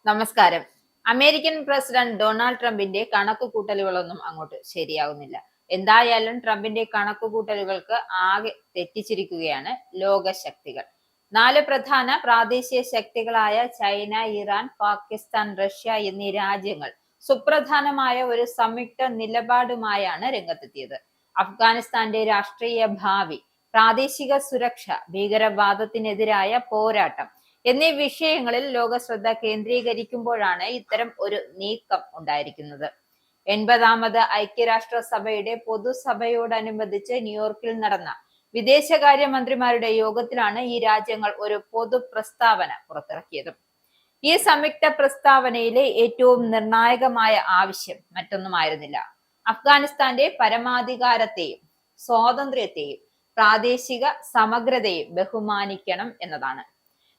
നമസ്കാരം. American president Donald ട്രംപിന്റെ കണക്കുകൂട്ടലുകളൊന്നും അങ്ങോട്ട് ശരിയാകുന്നില്ല. എന്തായാലും ട്രംപിന്റെ കണക്കുകൂട്ടലുകൾക്ക് ആകെ തെറ്റിച്ചിരിക്കുകയാണ് ലോകശക്തികൾ. 4 പ്രധാന പ്രാദേശിക ശക്തികളായ ചൈന, ഇറാൻ, പാകിസ്ഥാൻ, റഷ്യ എന്നീ രാജ്യങ്ങൾ സുപ്രധാനമായ ഒരു സംയുക്ത നിലപാടുമായാണ് രംഗത്തെത്തിയത്. അഫ്ഗാനിസ്ഥാന്റെ രാഷ്ട്രീയ ഭാവി, പ്രാദേശിക സുരക്ഷ, ഭീകരവാദത്തിനെതിരായ പോരാട്ടം എന്നീ വിഷയങ്ങളിൽ ലോക ശ്രദ്ധ കേന്ദ്രീകരിക്കുമ്പോഴാണ് ഇത്തരം ഒരു നീക്കം ഉണ്ടായിരിക്കുന്നത്. 80ാമത് ഐക്യരാഷ്ട്രസഭയുടെ പൊതുസഭയോടനുബന്ധിച്ച് ന്യൂയോർക്കിൽ നടന്ന വിദേശകാര്യമന്ത്രിമാരുടെ യോഗത്തിലാണ് ഈ രാജ്യങ്ങൾ ഒരു പൊതു പ്രസ്താവന പുറത്തിറക്കിയത്. ഈ സംയുക്ത പ്രസ്താവനയിലെ ഏറ്റവും നിർണായകമായ ആവശ്യം മറ്റൊന്നുമായിരുന്നില്ല, അഫ്ഗാനിസ്ഥാന്റെ പരമാധികാരത്തെയും സ്വാതന്ത്ര്യത്തെയും പ്രാദേശിക സമഗ്രതയും ബഹുമാനിക്കണം എന്നതാണ്.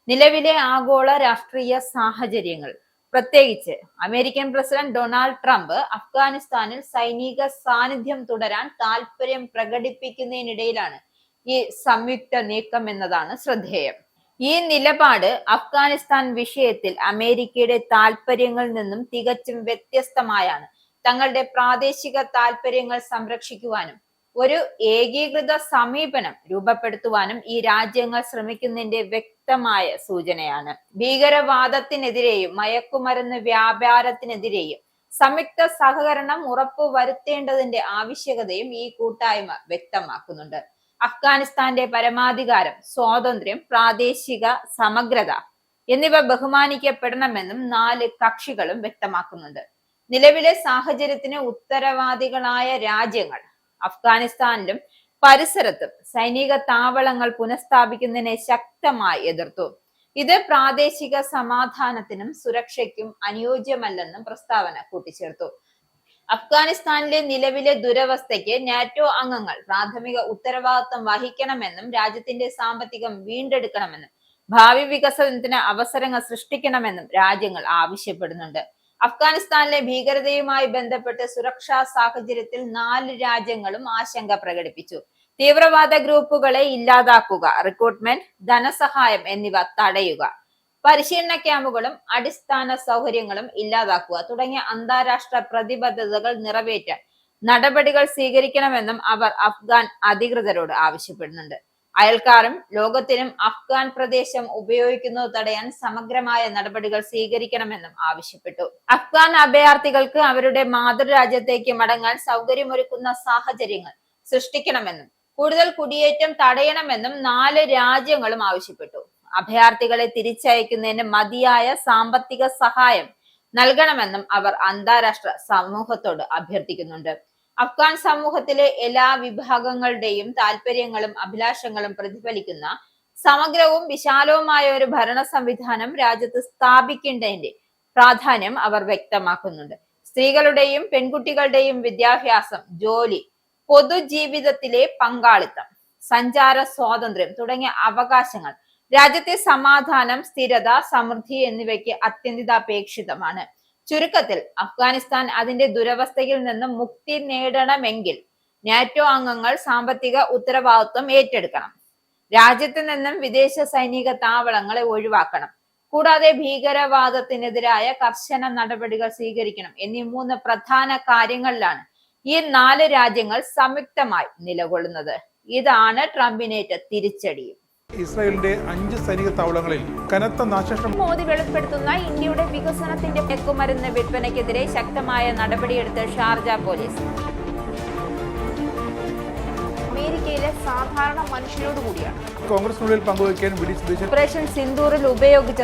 നിലവിലെ ആഗോള രാഷ്ട്രീയ സാഹചര്യങ്ങൾ, പ്രത്യേകിച്ച് അമേരിക്കൻ പ്രസിഡന്റ് ഡൊണാൾഡ് ട്രംപ് അഫ്ഗാനിസ്ഥാനിൽ സൈനിക സാന്നിധ്യം തുടരാൻ താല്പര്യം പ്രകടിപ്പിക്കുന്നതിനിടയിലാണ് ഈ സംയുക്ത നീക്കം എന്നതാണ് ശ്രദ്ധേയം. ഈ നിലപാട് അഫ്ഗാനിസ്ഥാൻ വിഷയത്തിൽ അമേരിക്കയുടെ താല്പര്യങ്ങളിൽ നിന്നും തികച്ചും വ്യത്യസ്തമായാണ് തങ്ങളുടെ പ്രാദേശിക താല്പര്യങ്ങൾ സംരക്ഷിക്കുവാനും ഒരു ഏകീകൃത സമീപനം രൂപപ്പെടുത്തുവാനും ഈ രാജ്യങ്ങൾ ശ്രമിക്കുന്നതിന്റെ വ്യക്തമായ സൂചനയാണ്. ഭീകരവാദത്തിനെതിരെയും മയക്കുമരുന്ന് വ്യാപാരത്തിനെതിരെയും സംയുക്ത സഹകരണം ഉറപ്പുവരുത്തേണ്ടതിന്റെ ആവശ്യകതയും ഈ കൂട്ടായ്മ വ്യക്തമാക്കുന്നുണ്ട്. അഫ്ഗാനിസ്ഥാന്റെ പരമാധികാരം, സ്വാതന്ത്ര്യം, പ്രാദേശിക സമഗ്രത എന്നിവ ബഹുമാനിക്കപ്പെടണമെന്നും 4 കക്ഷികളും വ്യക്തമാക്കുന്നുണ്ട്. നിലവിലെ സാഹചര്യത്തിന് ഉത്തരവാദികളായ രാജ്യങ്ങൾ അഫ്ഗാനിസ്ഥാനിലും പരിസരത്തും സൈനിക താവളങ്ങൾ പുനഃസ്ഥാപിക്കുന്നതിനെ ശക്തമായി എതിർത്തു. ഇത് പ്രാദേശിക സമാധാനത്തിനും സുരക്ഷയ്ക്കും അനുയോജ്യമല്ലെന്നും പ്രസ്താവന കൂട്ടിച്ചേർത്തു. അഫ്ഗാനിസ്ഥാനിലെ നിലവിലെ ദുരവസ്ഥയ്ക്ക് നാറ്റോ അംഗങ്ങൾ പ്രാഥമിക ഉത്തരവാദിത്വം വഹിക്കണമെന്നും രാജ്യത്തിന്റെ സാമ്പത്തികം വീണ്ടെടുക്കണമെന്നും ഭാവി വികസനത്തിന് അവസരങ്ങൾ സൃഷ്ടിക്കണമെന്നും രാജ്യങ്ങൾ ആവശ്യപ്പെടുന്നുണ്ട്. അഫ്ഗാനിസ്ഥാനിലെ ഭീകരതയുമായി ബന്ധപ്പെട്ട് സുരക്ഷാ സാഹചര്യത്തിൽ 4 രാജ്യങ്ങളും ആശങ്ക പ്രകടിപ്പിച്ചു. തീവ്രവാദ ഗ്രൂപ്പുകളെ ഇല്ലാതാക്കുക, റിക്രൂട്ട്മെന്റ്, ധനസഹായം എന്നിവ തടയുക, പരിശീലന ക്യാമ്പുകളും അടിസ്ഥാന സൗകര്യങ്ങളും ഇല്ലാതാക്കുക തുടങ്ങിയ അന്താരാഷ്ട്ര പ്രതിബദ്ധതകൾ നിറവേറ്റാൻ നടപടികൾ സ്വീകരിക്കണമെന്നും അവർ അഫ്ഗാൻ അധികൃതരോട് ആവശ്യപ്പെടുന്നുണ്ട്. അയൽക്കാരും ലോകത്തിനും അഫ്ഗാൻ പ്രദേശം ഉപയോഗിക്കുന്നത് തടയാൻ സമഗ്രമായ നടപടികൾ സ്വീകരിക്കണമെന്നും ആവശ്യപ്പെട്ടു. അഫ്ഗാൻ അഭയാർത്ഥികൾക്ക് അവരുടെ മാതൃരാജ്യത്തേക്ക് മടങ്ങാൻ സൗകര്യമൊരുക്കുന്ന സാഹചര്യങ്ങൾ സൃഷ്ടിക്കണമെന്നും കൂടുതൽ കുടിയേറ്റം തടയണമെന്നും 4 രാജ്യങ്ങളും ആവശ്യപ്പെട്ടു. അഭയാർത്ഥികളെ തിരിച്ചയക്കുന്നതിന് മതിയായ സാമ്പത്തിക സഹായം നൽകണമെന്നും അവർ അന്താരാഷ്ട്ര സമൂഹത്തോട് അഭ്യർത്ഥിക്കുന്നുണ്ട്. അഫ്ഗാൻ സമൂഹത്തിലെ എല്ലാ വിഭാഗങ്ങളുടെയും താല്പര്യങ്ങളും അഭിലാഷങ്ങളും പ്രതിഫലിക്കുന്ന സമഗ്രവും വിശാലവുമായ ഒരു ഭരണ സംവിധാനം രാജ്യത്ത് സ്ഥാപിക്കേണ്ടതിന്റെ പ്രാധാന്യം അവർ വ്യക്തമാക്കുന്നുണ്ട്. സ്ത്രീകളുടെയും പെൺകുട്ടികളുടെയും വിദ്യാഭ്യാസം, ജോലി, പൊതുജീവിതത്തിലെ പങ്കാളിത്തം, സഞ്ചാര സ്വാതന്ത്ര്യം തുടങ്ങിയ അവകാശങ്ങൾ രാജ്യത്തെ സമാധാനം, സ്ഥിരത, സമൃദ്ധി എന്നിവയ്ക്ക് അത്യന്താപേക്ഷിതമാണ്. ചുരുക്കത്തിൽ അഫ്ഗാനിസ്ഥാൻ അതിന്റെ ദുരവസ്ഥയിൽ നിന്നും മുക്തി നേടണമെങ്കിൽ നാറ്റോ അംഗങ്ങൾ സാമ്പത്തിക ഉത്തരവാദിത്വം ഏറ്റെടുക്കണം, രാജ്യത്ത് നിന്നും വിദേശ സൈനിക താവളങ്ങളെ ഒഴിവാക്കണം, കൂടാതെ ഭീകരവാദത്തിനെതിരായ കർശന നടപടികൾ സ്വീകരിക്കണം എന്നീ 3 പ്രധാന കാര്യങ്ങളിലാണ് ഈ 4 രാജ്യങ്ങൾ സംയുക്തമായി നിലകൊള്ളുന്നത്. ഇതാണ് ട്രംപിനേറ്റ തിരിച്ചടിയും. ഇസ്രായേലിന്റെ 5 സൈനിക താവളങ്ങളിൽ കനത്ത നാശനഷ്ടം. മോദി വെളിപ്പെടുത്തുന്ന ഇന്ത്യയുടെ വികസനത്തിന്റെ മയക്കുമരുന്ന് വിൽപ്പനയ്ക്കെതിരെ ശക്തമായ നടപടിയെടുത്ത് ഷാർജ പോലീസ്. അമേരിക്കയിലെ സാധാരണ മനുഷ്യരോട് കൂടിയാണ് കോൺഗ്രസിനുള്ളിൽ പങ്കുവയ്ക്കാൻ ഓപ്പറേഷൻ സിന്ദൂറിൽ ഉപയോഗിച്ച